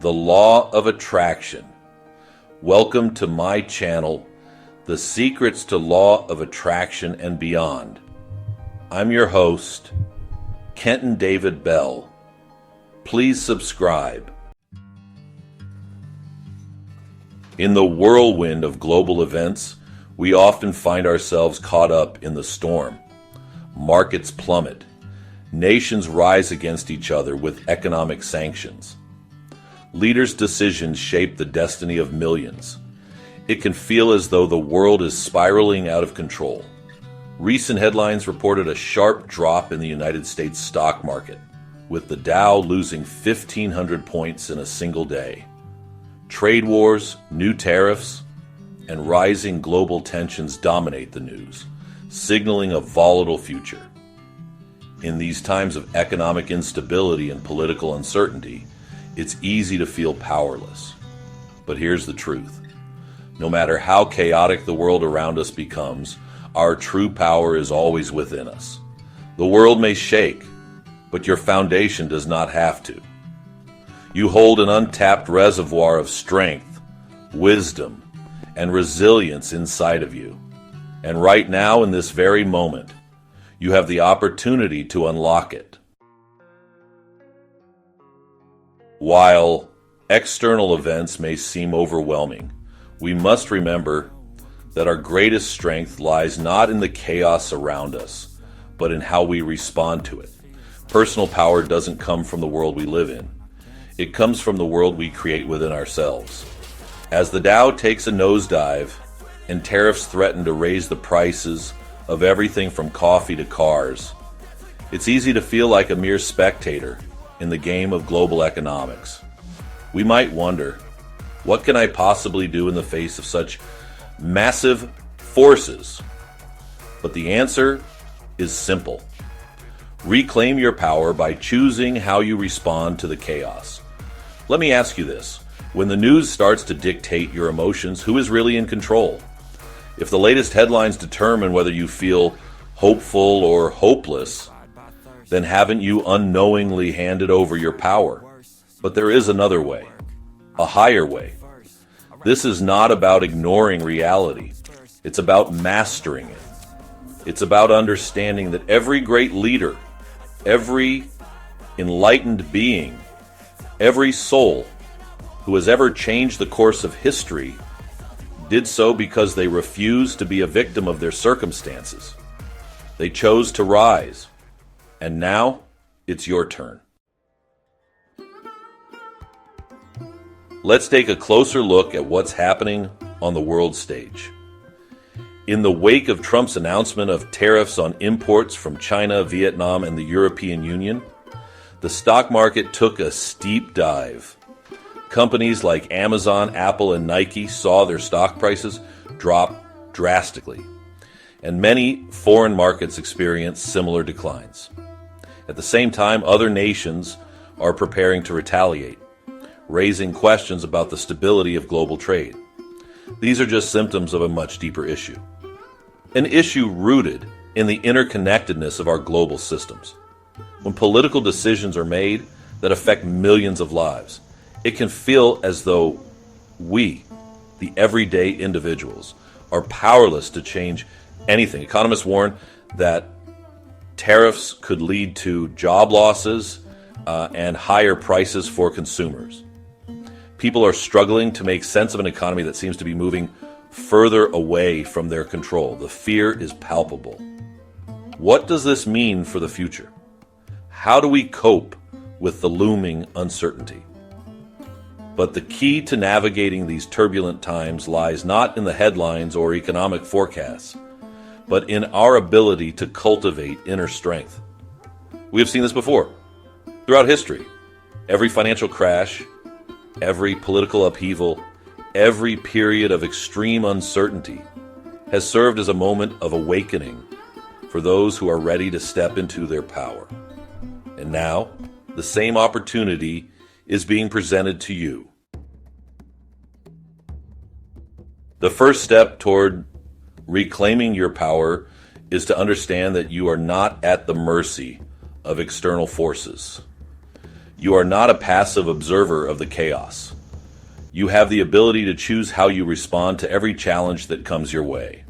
The Law of Attraction. Welcome to my channel, The Secrets to Law of Attraction and Beyond. I'm your host, Kenton David Bell. Please subscribe. In the whirlwind of global events, we often find ourselves caught up in the storm. Markets plummet. Nations rise against each other with economic sanctions. Leaders' decisions shape the destiny of millions. It can feel as though the world is spiraling out of control. Recent headlines reported a sharp drop in the United States stock market, with the Dow losing 1,500 points in a single day. Trade wars, new tariffs, and rising global tensions dominate the news, signaling a volatile future. In these times of economic instability and political uncertainty, it's easy to feel powerless. But here's the truth. No matter how chaotic the world around us becomes, our true power is always within us. The world may shake, but your foundation does not have to. You hold an untapped reservoir of strength, wisdom, and resilience inside of you. And right now, in this very moment, you have the opportunity to unlock it. While external events may seem overwhelming, we must remember that our greatest strength lies not in the chaos around us, but in how we respond to it. Personal power doesn't come from the world we live in. It comes from the world we create within ourselves. As the Dow takes a nosedive and tariffs threaten to raise the prices of everything from coffee to cars, it's easy to feel like a mere spectator in the game of global economics. We might wonder, what can I possibly do in the face of such massive forces? But the answer is simple. Reclaim your power by choosing how you respond to the chaos. Let me ask you this. When the news starts to dictate your emotions, who is really in control? If the latest headlines determine whether you feel hopeful or hopeless, then haven't you unknowingly handed over your power? But there is another way, a higher way. This is not about ignoring reality. It's about mastering it. It's about understanding that every great leader, every enlightened being, every soul who has ever changed the course of history did so because they refused to be a victim of their circumstances. They chose to rise. And now, it's your turn. Let's take a closer look at what's happening on the world stage. In the wake of Trump's announcement of tariffs on imports from China, Vietnam, and the European Union, the stock market took a steep dive. Companies like Amazon, Apple, and Nike saw their stock prices drop drastically, and many foreign markets experienced similar declines. At the same time, other nations are preparing to retaliate, raising questions about the stability of global trade. These are just symptoms of a much deeper issue. An issue rooted in the interconnectedness of our global systems. When political decisions are made that affect millions of lives, it can feel as though we, the everyday individuals, are powerless to change anything. Economists warn that tariffs could lead to job losses and higher prices for consumers. People are struggling to make sense of an economy that seems to be moving further away from their control. The fear is palpable. What does this mean for the future? How do we cope with the looming uncertainty? But the key to navigating these turbulent times lies not in the headlines or economic forecasts, but in our ability to cultivate inner strength. We have seen this before. Throughout history, every financial crash, every political upheaval, every period of extreme uncertainty has served as a moment of awakening for those who are ready to step into their power. And now, the same opportunity is being presented to you. The first step toward reclaiming your power is to understand that you are not at the mercy of external forces. You are not a passive observer of the chaos. You have the ability to choose how you respond to every challenge that comes your way.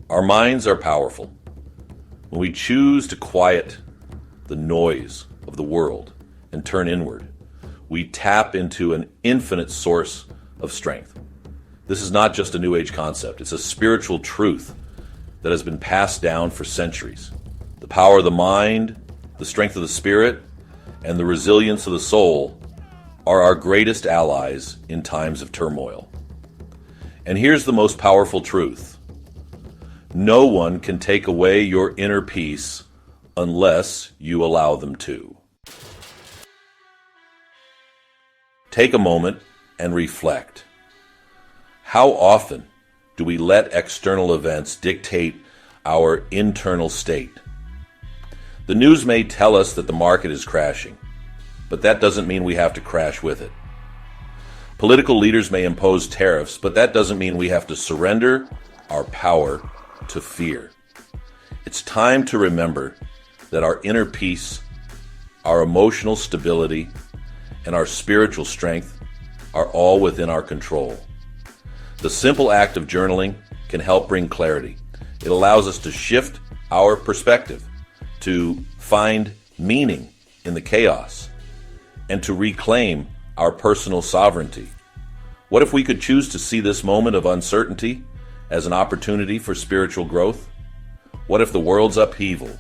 Our minds are powerful. When we choose to quiet the noise of the world and turn inward, we tap into an infinite source of strength. This is not just a New Age concept. It's a spiritual truth that has been passed down for centuries. The power of the mind, the strength of the spirit, and the resilience of the soul are our greatest allies in times of turmoil. And here's the most powerful truth. No one can take away your inner peace unless you allow them to. Take a moment and reflect. How often do we let external events dictate our internal state? The news may tell us that the market is crashing, but that doesn't mean we have to crash with it. Political leaders may impose tariffs, but that doesn't mean we have to surrender our power to fear. It's time to remember that our inner peace, our emotional stability, and our spiritual strength are all within our control. The simple act of journaling can help bring clarity. It allows us to shift our perspective, to find meaning in the chaos, and to reclaim our personal sovereignty. What if we could choose to see this moment of uncertainty as an opportunity for spiritual growth? What if the world's upheaval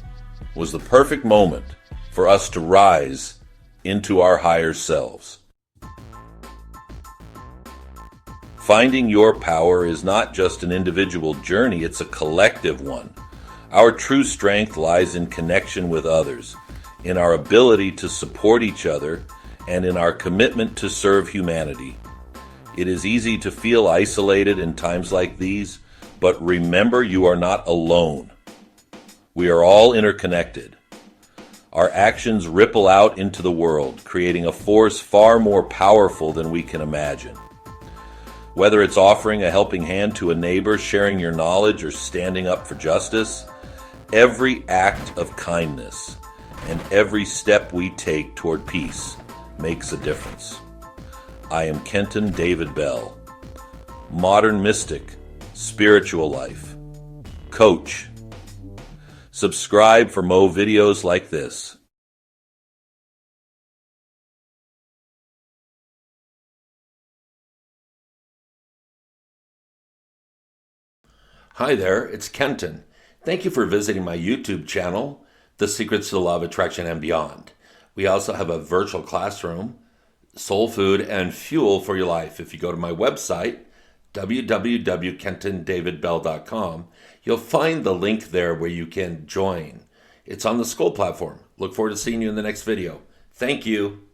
was the perfect moment for us to rise into our higher selves? Finding your power is not just an individual journey, it's a collective one. Our true strength lies in connection with others, in our ability to support each other, and in our commitment to serve humanity. It is easy to feel isolated in times like these, but remember you are not alone. We are all interconnected. Our actions ripple out into the world, creating a force far more powerful than we can imagine. Whether it's offering a helping hand to a neighbor, sharing your knowledge, or standing up for justice, every act of kindness and every step we take toward peace makes a difference. I am Kenton David Bell, modern mystic, spiritual life, coach. Subscribe for more videos like this. Hi there, it's Kenton. Thank you for visiting my YouTube channel, The Secrets to the Law of Attraction and Beyond. We also have a virtual classroom, soul food, and fuel for your life. If you go to my website, www.kentondavidbell.com, you'll find the link there where you can join. It's on the Skull platform. Look forward to seeing you in the next video. Thank you.